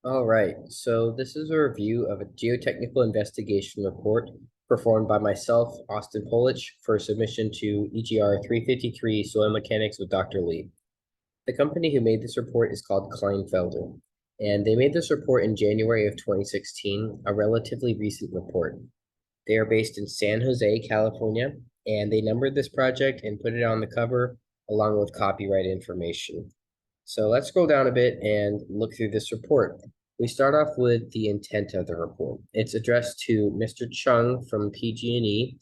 All right, so this is a review of a geotechnical investigation report performed by myself, Austin Polich, for submission to EGR 353 Soil Mechanics with Dr. Lee. The company who made this report is called Kleinfelder, and they made this report in January of 2016, a relatively recent report. They are based in San Jose, California, and they numbered this project and put it on the cover along with copyright information. So let's scroll down a bit and look through this report. We start off with the intent of the report. It's addressed to Mr. Chung from PG&E,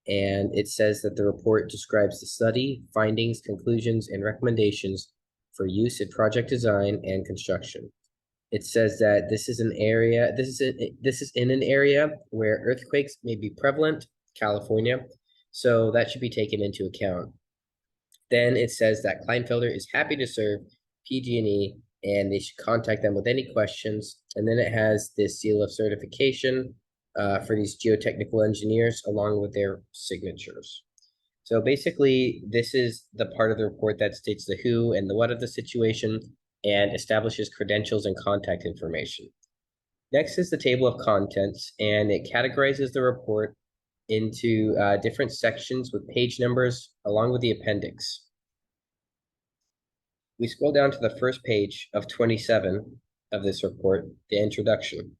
and it says that the report describes the study, findings, conclusions, and recommendations for use in project design and construction. It says that this is in an area where earthquakes may be prevalent, California, so that should be taken into account. Then it says that Kleinfelder is happy to serve PG&E and they should contact them with any questions. And then it has this seal of certification for these geotechnical engineers along with their signatures. So basically, this is the part of the report that states the who and the what of the situation and establishes credentials and contact information. Next is the table of contents, and it categorizes the report into different sections with page numbers along with the appendix. We scroll down to the first page of 27 of this report, the introduction.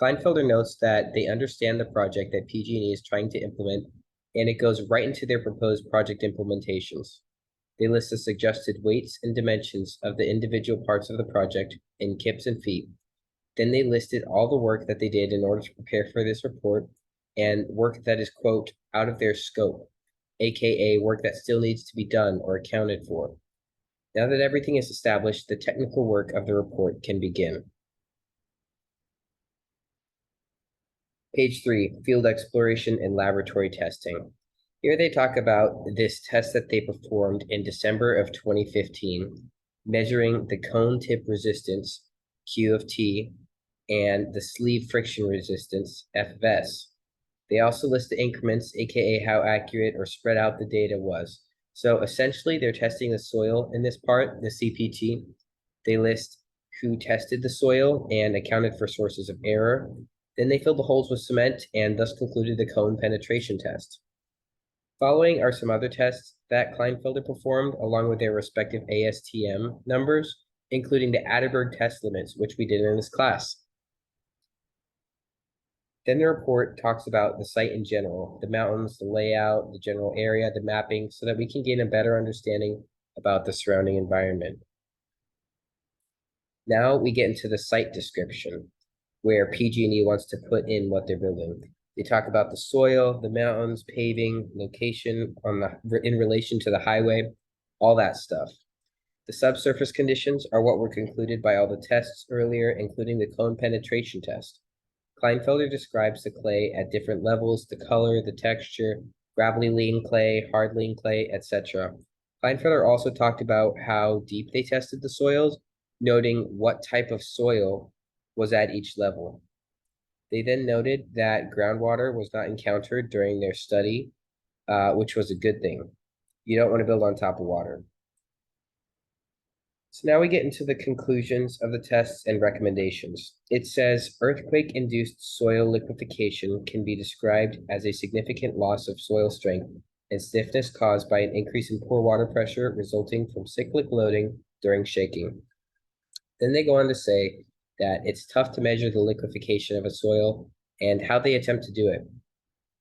Kleinfelder notes that they understand the project that PG&E is trying to implement, and it goes right into their proposed project implementations. They list the suggested weights and dimensions of the individual parts of the project in kips and feet. Then they listed all the work that they did in order to prepare for this report and work that is, quote, out of their scope, aka work that still needs to be done or accounted for. Now that everything is established, the technical work of the report can begin. Page 3, field exploration and laboratory testing. Here they talk about this test that they performed in December of 2015, measuring the cone tip resistance, Q of T, and the sleeve friction resistance, F of S. They also list the increments, aka how accurate or spread out the data was. So essentially, they're testing the soil in this part, the CPT. They list who tested the soil and accounted for sources of error. Then they filled the holes with cement and thus concluded the cone penetration test. Following are some other tests that Kleinfelder performed along with their respective ASTM numbers, including the Atterberg test limits, which we did in this class. Then the report talks about the site in general, the mountains, the layout, the general area, the mapping, so that we can gain a better understanding about the surrounding environment. Now we get into the site description, where PG&E wants to put in what they're building. They talk about the soil, the mountains, paving, location in relation to the highway, all that stuff. The subsurface conditions are what were concluded by all the tests earlier, including the cone penetration test. Kleinfelder describes the clay at different levels, the color, the texture, gravelly lean clay, hard lean clay, etc. Kleinfelder also talked about how deep they tested the soils, noting what type of soil was at each level. They then noted that groundwater was not encountered during their study, which was a good thing. You don't want to build on top of water. So now we get into the conclusions of the tests and recommendations. It says earthquake-induced soil liquefaction can be described as a significant loss of soil strength and stiffness caused by an increase in pore water pressure resulting from cyclic loading during shaking. Then they go on to say that it's tough to measure the liquefaction of a soil and how they attempt to do it.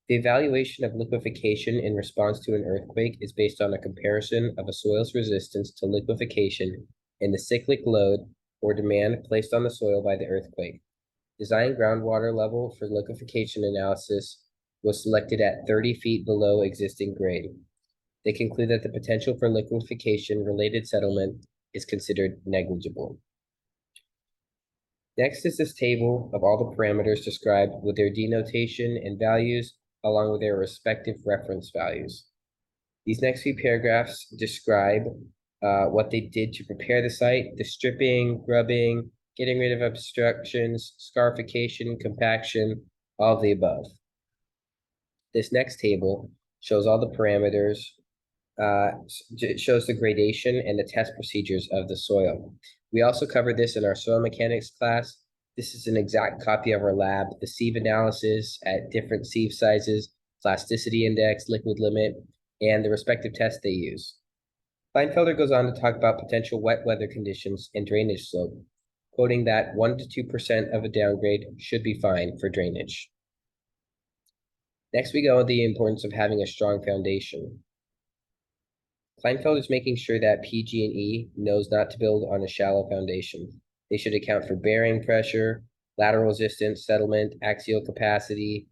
The evaluation of liquefaction in response to an earthquake is based on a comparison of a soil's resistance to liquefaction and the cyclic load or demand placed on the soil by the earthquake. Design groundwater level for liquefaction analysis was selected at 30 feet below existing grade. They conclude that the potential for liquefaction-related settlement is considered negligible. Next is this table of all the parameters described with their denotation and values, along with their respective reference values. These next few paragraphs describe what they did to prepare the site, the stripping, grubbing, getting rid of obstructions, scarification, compaction, all of the above. This next table shows all the parameters, it shows the gradation and the test procedures of the soil. We also covered this in our soil mechanics class, This is an exact copy of our lab. The sieve analysis at different sieve sizes, plasticity index, liquid limit, and the respective tests they use. Kleinfelder goes on to talk about potential wet weather conditions and drainage slope, quoting that 1 to 2% of a downgrade should be fine for drainage. Next, we go with the importance of having a strong foundation. Kleinfeld is making sure that PG&E knows not to build on a shallow foundation. They should account for bearing pressure, lateral resistance, settlement, axial capacity,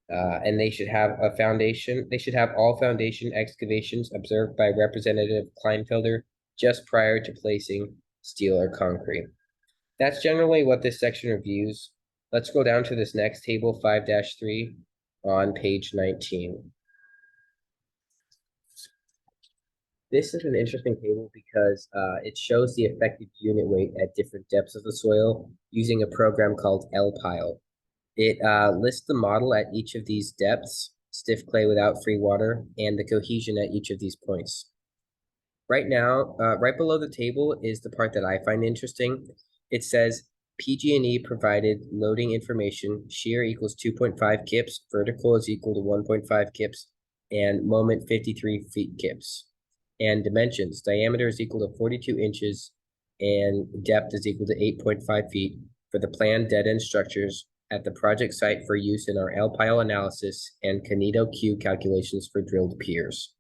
and they should have a foundation. They should have all foundation excavations observed by Representative Kleinfelder just prior to placing steel or concrete. That's generally what this section reviews. Let's go down to this next table, 5-3, on page 19. This is an interesting table because it shows the effective unit weight at different depths of the soil using a program called LPILE. It lists the model at each of these depths, stiff clay without free water, and the cohesion at each of these points. Right now, right below the table is the part that I find interesting. It says PG&E provided loading information, shear equals 2.5 kips, vertical is equal to 1.5 kips, and moment 53 feet kips. And dimensions, diameter is equal to 42 inches, and depth is equal to 8.5 feet for the planned dead-end structures at the project site for use in our L-pile analysis and Canito-Q calculations for drilled piers.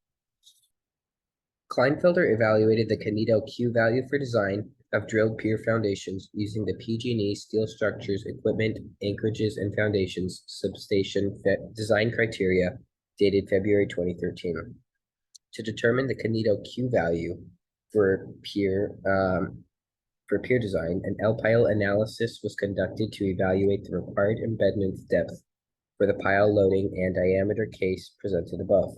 Kleinfelder evaluated the Canito-Q value for design of drilled pier foundations using the PG&E steel structures, equipment, anchorages, and foundations substation design criteria dated February 2013. To determine the Canito-Q value for pier design, an L-pile analysis was conducted to evaluate the required embedment depth for the pile loading and diameter case presented above.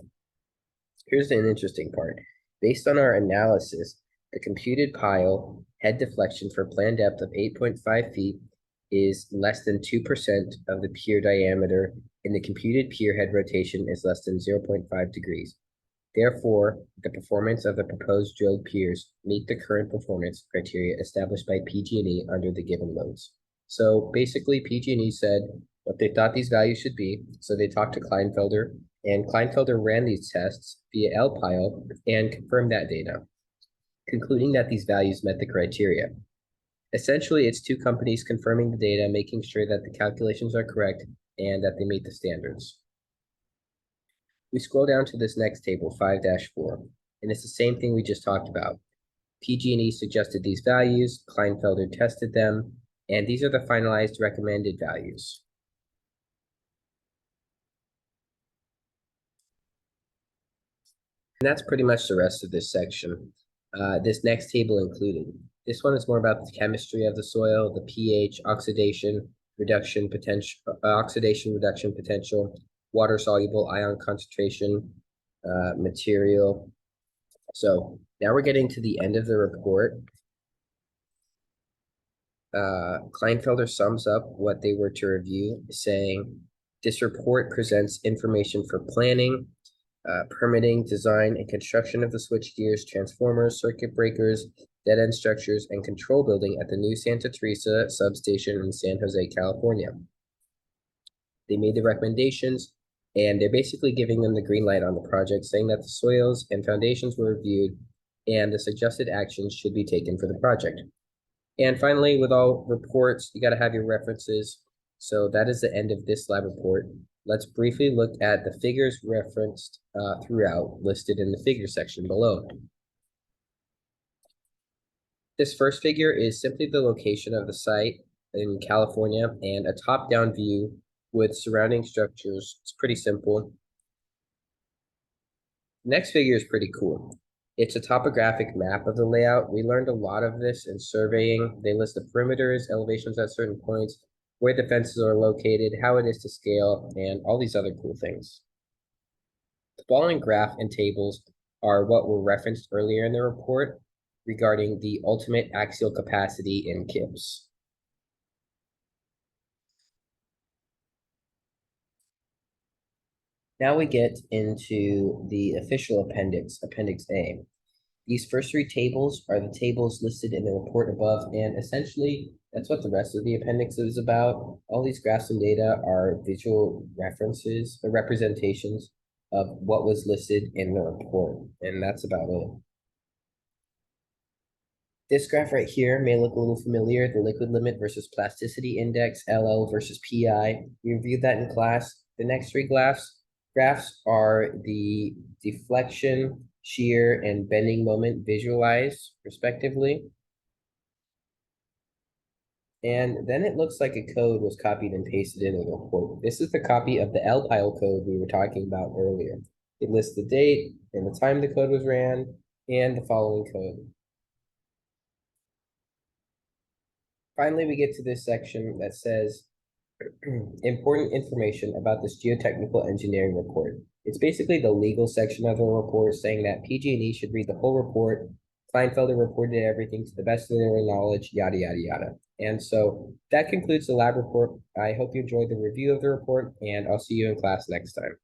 Here's an interesting part. Based on our analysis, the computed pile head deflection for planned depth of 8.5 feet is less than 2% of the pier diameter, and the computed pier head rotation is less than 0.5 degrees. Therefore, the performance of the proposed drilled piers meet the current performance criteria established by PG&E under the given loads. So basically, PG&E said what they thought these values should be. So they talked to Kleinfelder, and Kleinfelder ran these tests via LPILE and confirmed that data, concluding that these values met the criteria. Essentially, it's two companies confirming the data, making sure that the calculations are correct and that they meet the standards. We scroll down to this next table, 5-4, and it's the same thing we just talked about. PG&E suggested these values, Kleinfelder tested them, and these are the finalized recommended values. And that's pretty much the rest of this section. This next table included. This one is more about the chemistry of the soil, the pH, oxidation, reduction potential, water-soluble ion concentration, material. So now we're getting to the end of the report. Kleinfelder sums up what they were to review, saying, this report presents information for planning, permitting, design, and construction of the switchgears, transformers, circuit breakers, dead-end structures, and control building at the new Santa Teresa substation in San Jose, California. They made the recommendations, and they're basically giving them the green light on the project, saying that the soils and foundations were reviewed, and the suggested actions should be taken for the project. And finally, with all reports, you got to have your references. So that is the end of this lab report. Let's briefly look at the figures referenced throughout, listed in the figure section below. This first figure is simply the location of the site in California and a top-down view with surrounding structures. It's pretty simple. Next figure is pretty cool. It's a topographic map of the layout. We learned a lot of this in surveying. They list the perimeters, elevations at certain points, where the fences are located, how it is to scale, and all these other cool things. The following graph and tables are what were referenced earlier in the report regarding the ultimate axial capacity in kips. Now we get into the official appendix, Appendix A. These first three tables are the tables listed in the report above, and essentially That's what the rest of the appendix is about. All these graphs and data are visual references or representations of what was listed in the report, and that's about it. This graph right here may look a little familiar, the liquid limit versus plasticity index, LL versus PI. We reviewed that in class. The next three graphs are the deflection, shear, and bending moment visualized respectively. And then it looks like a code was copied and pasted into the report. This is the copy of the LPIL code we were talking about earlier. It lists the date and the time the code was ran and the following code. Finally, we get to this section that says important information about this geotechnical engineering report. It's basically the legal section of the report saying that PG&E should read the whole report. Kleinfelder reported everything to the best of their knowledge, yada, yada, yada. And so that concludes the lab report. I hope you enjoyed the review of the report, and I'll see you in class next time.